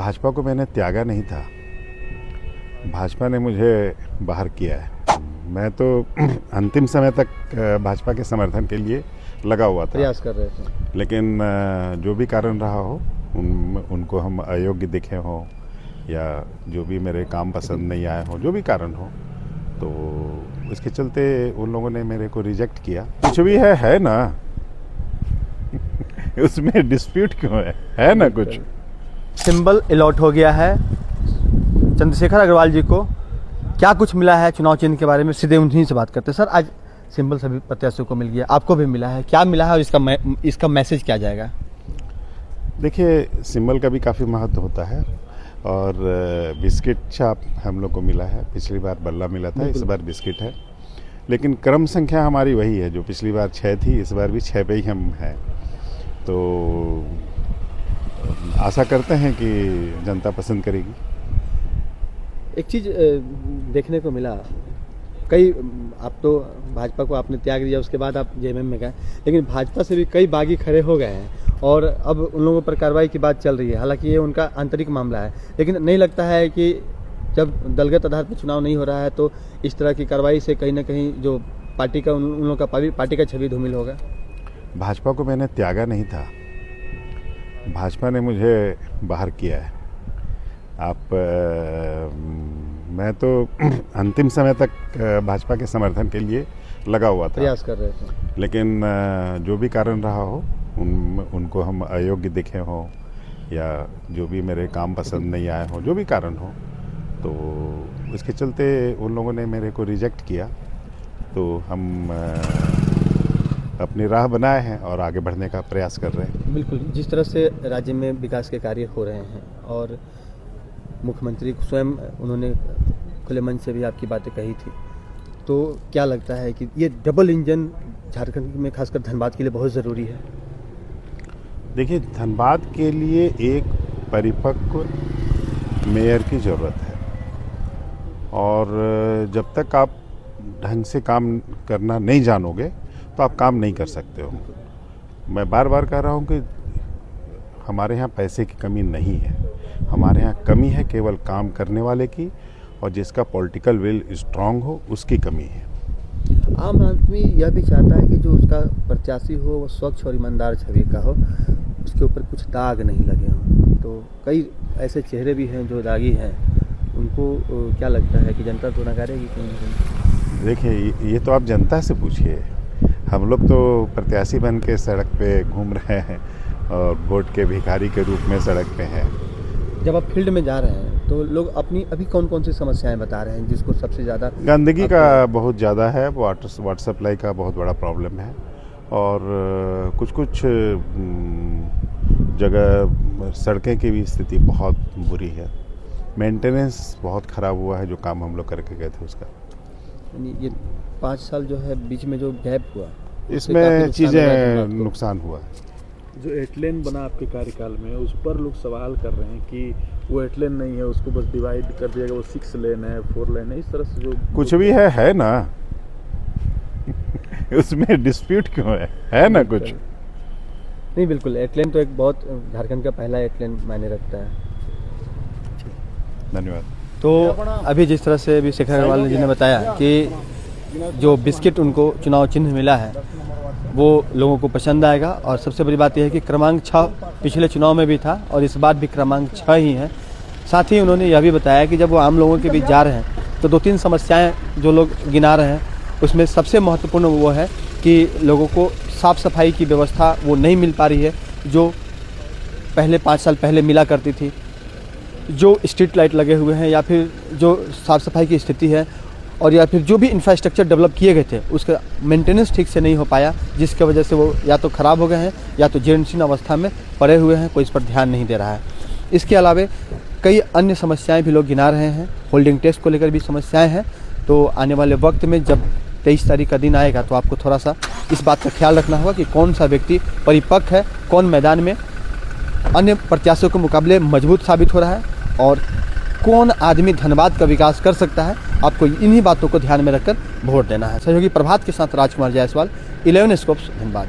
भाजपा को मैंने त्यागा नहीं था, भाजपा ने मुझे बाहर किया है। मैं तो अंतिम समय तक भाजपा के समर्थन के लिए लगा हुआ था, प्रयास कर रहे थे, लेकिन जो भी कारण रहा हो उनको हम अयोग्य दिखे हों या जो भी मेरे काम पसंद नहीं आए हों, जो भी कारण हो, तो इसके चलते उन लोगों ने मेरे को रिजेक्ट किया। कुछ भी है ना उसमें डिस्प्यूट क्यों है ना कुछ। सिंबल अलॉट हो गया है चंद्रशेखर अग्रवाल जी को। क्या कुछ मिला है चुनाव चिन्ह के बारे में, सीधे उन्हीं से बात करते हैं। सर, आज सिंबल सभी प्रत्याशियों को मिल गया, आपको भी मिला है, क्या मिला है और इसका मैसेज क्या जाएगा? देखिए, सिंबल का भी काफ़ी महत्व होता है और बिस्किट छाप हम लोग को मिला है। पिछली बार बल्ला मिला था, इस बार बिस्किट है, लेकिन क्रम संख्या हमारी वही है जो पिछली बार 6 थी, इस बार भी 6 पे ही हम हैं। तो आशा करते हैं कि जनता पसंद करेगी। एक चीज़ देखने को मिला, कई आप तो भाजपा को आपने त्याग दिया, उसके बाद आप जेएमएम में गए, लेकिन भाजपा से भी कई बागी खड़े हो गए हैं और अब उन लोगों पर कार्रवाई की बात चल रही है। हालांकि ये उनका आंतरिक मामला है, लेकिन नहीं लगता है कि जब दलगत आधार पर चुनाव नहीं हो रहा है तो इस तरह की कार्रवाई से कहीं ना कहीं जो पार्टी का उन लोगों का पार्टी का छवि धूमिल होगा? भाजपा को मैंने त्यागा नहीं था, भाजपा ने मुझे बाहर किया है। मैं तो अंतिम समय तक भाजपा के समर्थन के लिए लगा हुआ था, प्रयास कर रहे थे, लेकिन जो भी कारण रहा हो उनको हम अयोग्य दिखे हों या जो भी मेरे काम पसंद नहीं आए हों, जो भी कारण हो, तो इसके चलते उन लोगों ने मेरे को रिजेक्ट किया। तो हम अपनी राह बनाए हैं और आगे बढ़ने का प्रयास कर रहे हैं। बिल्कुल, जिस तरह से राज्य में विकास के कार्य हो रहे हैं और मुख्यमंत्री स्वयं उन्होंने खुले मन से भी आपकी बातें कही थी, तो क्या लगता है कि ये डबल इंजन झारखंड में खासकर धनबाद के लिए बहुत ज़रूरी है? देखिए, धनबाद के लिए एक परिपक्व मेयर की ज़रूरत है और जब तक आप ढंग से काम करना नहीं जानोगे तो आप काम नहीं कर सकते हो। मैं बार बार कह रहा हूँ कि हमारे यहाँ पैसे की कमी नहीं है, हमारे यहाँ कमी है केवल काम करने वाले की, और जिसका पॉलिटिकल विल स्ट्रांग हो उसकी कमी है। आम आदमी यह भी चाहता है कि जो उसका प्रत्याशी हो वो स्वच्छ और ईमानदार छवि का हो, उसके ऊपर कुछ दाग नहीं लगे हों। तो कई ऐसे चेहरे भी हैं जो दागी हैं, उनको क्या लगता है कि जनता तो नकारेगी कहीं ना कहीं? देखिए, ये तो आप जनता से पूछिए, हम लोग तो प्रत्याशी बन के सड़क पे घूम रहे हैं और वोट के भिखारी के रूप में सड़क पे हैं। जब आप फील्ड में जा रहे हैं तो लोग अपनी अभी कौन कौन सी समस्याएं बता रहे हैं जिसको सबसे ज़्यादा? गंदगी का बहुत ज़्यादा है, वाटर सप्लाई का बहुत बड़ा प्रॉब्लम है और कुछ जगह सड़कें की भी स्थिति बहुत बुरी है। मेंटेनेंस बहुत ख़राब हुआ है, जो काम हम लोग करके गए थे उसका। यानी ये 5 साल जो है बीच में जो गैप हुआ, इसमें चीज़ें नुकसान हुआ। जो 8 लेन बना आपके कार्यकाल में, उस पर लोग सवाल कर रहे हैं कि वो 8 लेन नहीं है, उसको बस डिवाइड कर दिया गया, वो 6 लेन है, 4 लेन है, इस तरह से जो कुछ भी है ना उसमें डिस्प्यूट क्यों है ना कुछ। नहीं, बिल्कुल 8 लेन तो एक बहुत झारखंड का पहला 8 लेन मायने रखता है। धन्यवाद। तो अभी जिस तरह से अभी शेखर अग्रवाल जी ने बताया कि जो बिस्किट उनको चुनाव चिन्ह मिला है वो लोगों को पसंद आएगा, और सबसे बड़ी बात यह है कि क्रमांक 6 पिछले चुनाव में भी था और इस बार भी क्रमांक 6 ही है। साथ ही उन्होंने यह भी बताया कि जब वो आम लोगों के बीच जा रहे हैं तो 2-3 समस्याएं जो लोग गिना रहे हैं, उसमें सबसे महत्वपूर्ण वो है कि लोगों को साफ़ सफाई की व्यवस्था वो नहीं मिल पा रही है जो पहले 5 साल पहले मिला करती थी। जो स्ट्रीट लाइट लगे हुए हैं या फिर जो साफ़ सफाई की स्थिति है और या फिर जो भी इंफ्रास्ट्रक्चर डेवलप किए गए थे उसका मेंटेनेंस ठीक से नहीं हो पाया, जिसकी वजह से वो या तो ख़राब हो गए हैं या तो जीर्णशीर्ण अवस्था में पड़े हुए हैं, कोई इस पर ध्यान नहीं दे रहा है। इसके अलावा कई अन्य समस्याएं भी लोग गिना रहे हैं, होल्डिंग टेस्ट को लेकर भी समस्याएं हैं। तो आने वाले वक्त में जब 23 तारीख का दिन आएगा तो आपको थोड़ा सा इस बात का ख्याल रखना होगा कि कौन सा व्यक्ति परिपक्व है, कौन मैदान में अन्य प्रत्याशियों के मुकाबले मजबूत साबित हो रहा है और कौन आदमी धनबाद का विकास कर सकता है। आपको इन्हीं बातों को ध्यान में रखकर वोट देना है। सहयोगी प्रभात के साथ राजकुमार जायसवाल, 11 स्कोप्स, धनबाद।